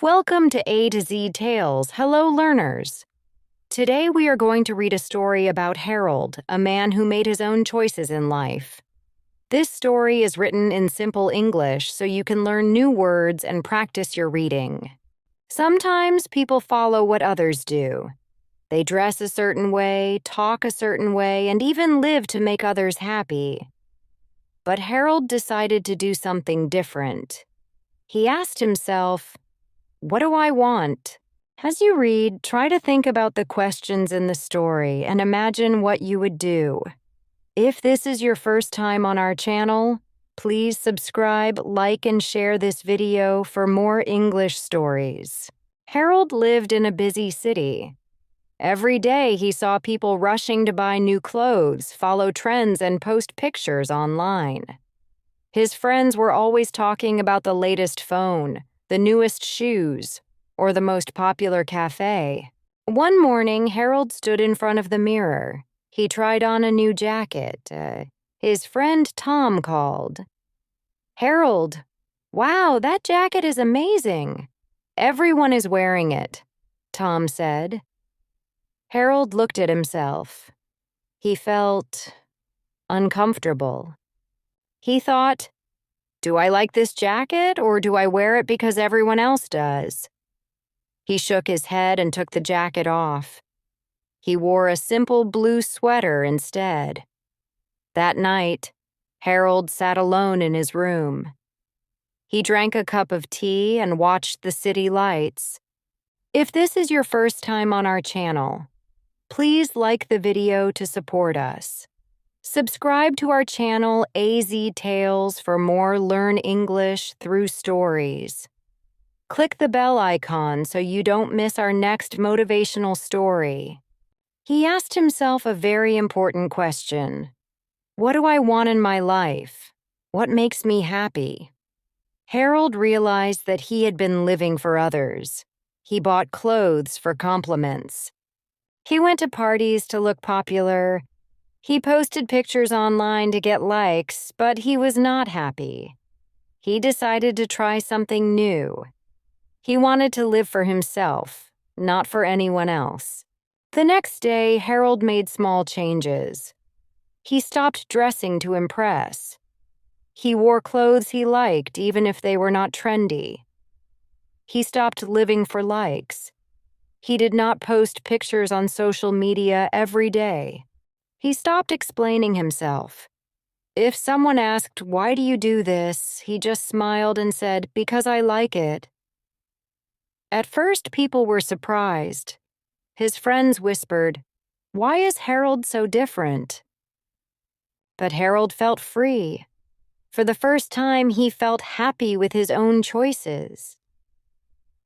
Welcome to A to Z Tales. Hello, learners. Today we are going to read a story about Herald, a man who made his own choices in life. This story is written in simple English so you can learn new words and practice your reading. Sometimes people follow what others do. They dress a certain way, talk a certain way, and even live to make others happy. But Herald decided to do something different. He asked himself, "What do I want?" As you read, try to think about the questions in the story and imagine what you would do. If this is your first time on our channel, please subscribe, like, and share this video for more English stories. Harold lived in a busy city. Every day he saw people rushing to buy new clothes, follow trends, and post pictures online. His friends were always talking about the latest phone, the newest shoes, or the most popular cafe. One morning, Harold stood in front of the mirror. He tried on a new jacket. His friend Tom called. "Harold, wow, that jacket is amazing. Everyone is wearing it," Tom said. Harold looked at himself. He felt uncomfortable. He thought, "Do I like this jacket, or do I wear it because everyone else does?" He shook his head and took the jacket off. He wore a simple blue sweater instead. That night, Harold sat alone in his room. He drank a cup of tea and watched the city lights. If this is your first time on our channel, please like the video to support us. Subscribe to our channel AZ Tales for more Learn English through stories. Click the bell icon so you don't miss our next motivational story. He asked himself a very important question. What do I want in my life? What makes me happy? Harold realized that he had been living for others. He bought clothes for compliments. He went to parties to look popular. He posted pictures online to get likes, but he was not happy. He decided to try something new. He wanted to live for himself, not for anyone else. The next day, Harold made small changes. He stopped dressing to impress. He wore clothes he liked, even if they were not trendy. He stopped living for likes. He did not post pictures on social media every day. He stopped explaining himself. If someone asked, "Why do you do this?" he just smiled and said, "Because I like it." At first, people were surprised. His friends whispered, "Why is Harold so different?" But Harold felt free. For the first time, he felt happy with his own choices.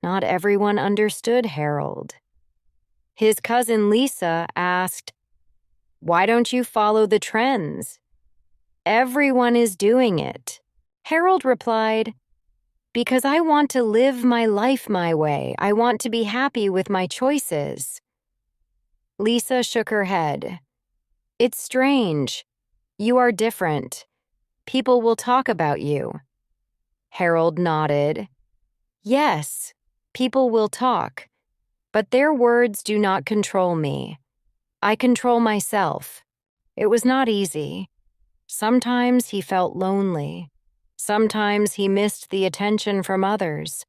Not everyone understood Harold. His cousin Lisa asked, "Why don't you follow the trends? Everyone is doing it." Harold replied, "Because I want to live my life my way. I want to be happy with my choices." Lisa shook her head. "It's strange. You are different. People will talk about you." Harold nodded. "Yes, people will talk, but their words do not control me. I control myself." It was not easy. Sometimes he felt lonely. Sometimes he missed the attention from others.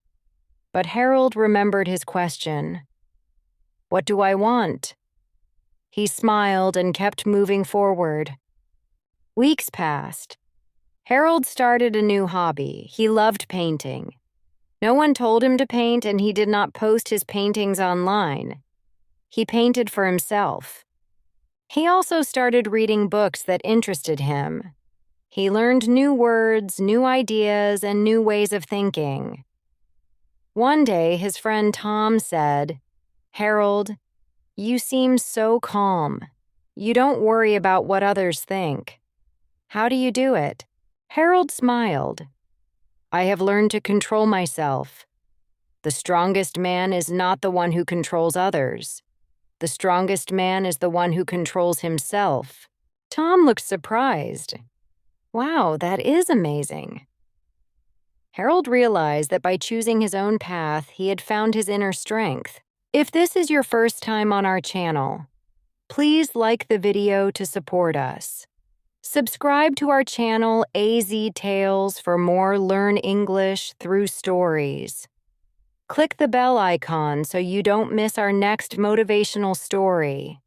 But Harold remembered his question. "What do I want?" He smiled and kept moving forward. Weeks passed. Harold started a new hobby. He loved painting. No one told him to paint, and he did not post his paintings online. He painted for himself. He also started reading books that interested him. He learned new words, new ideas, and new ways of thinking. One day, his friend Tom said, "Harold, you seem so calm. You don't worry about what others think. How do you do it?" Harold smiled. "I have learned to control myself. The strongest man is not the one who controls others. The strongest man is the one who controls himself." Tom looked surprised. "Wow, that is amazing." Harold realized that by choosing his own path, he had found his inner strength. If this is your first time on our channel, please like the video to support us. Subscribe to our channel AZ Tales for more Learn English through stories. Click the bell icon so you don't miss our next motivational story.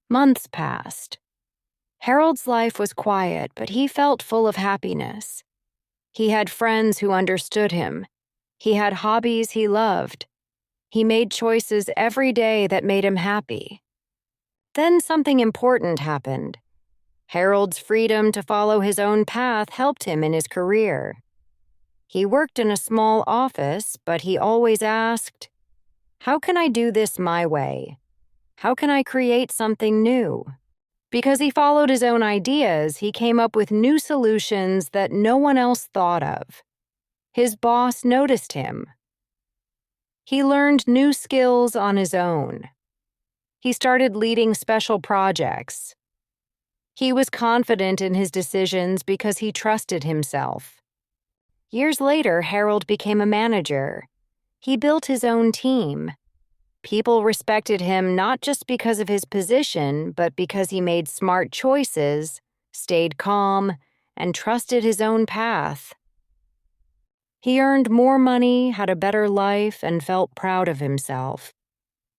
Months passed. Harold's life was quiet, but he felt full of happiness. He had friends who understood him. He had hobbies he loved. He made choices every day that made him happy. Then something important happened. Harold's freedom to follow his own path helped him in his career. He worked in a small office, but he always asked, "How can I do this my way? How can I create something new?" Because he followed his own ideas, he came up with new solutions that no one else thought of. His boss noticed him. He learned new skills on his own. He started leading special projects. He was confident in his decisions because he trusted himself. Years later, Harold became a manager. He built his own team. People respected him not just because of his position, but because he made smart choices, stayed calm, and trusted his own path. He earned more money, had a better life, and felt proud of himself.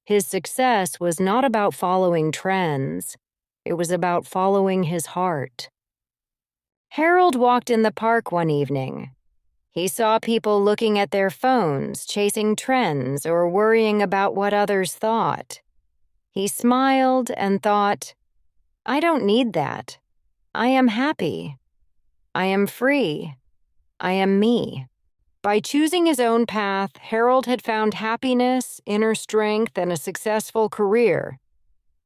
His success was not about following trends. It was about following his heart. Harold walked in the park one evening. He saw people looking at their phones, chasing trends, or worrying about what others thought. He smiled and thought, "I don't need that. I am happy. I am free. I am me." By choosing his own path, Harold had found happiness, inner strength, and a successful career.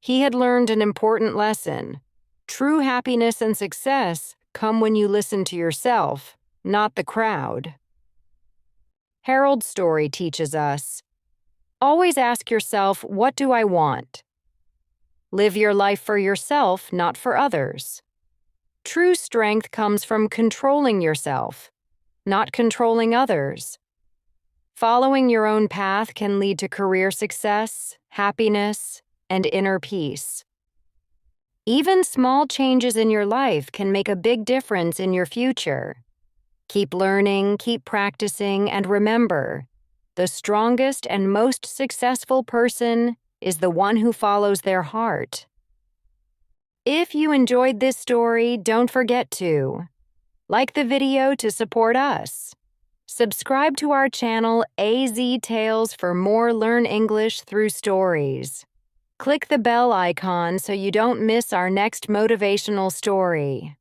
He had learned an important lesson. True happiness and success come when you listen to yourself, not the crowd. Harold's story teaches us, always ask yourself, what do I want? Live your life for yourself, not for others. True strength comes from controlling yourself, not controlling others. Following your own path can lead to career success, happiness, and inner peace. Even small changes in your life can make a big difference in your future. Keep learning, keep practicing, and remember, the strongest and most successful person is the one who follows their heart. If you enjoyed this story, don't forget to like the video to support us. Subscribe to our channel AZ Tales for more Learn English through stories. Click the bell icon so you don't miss our next motivational story.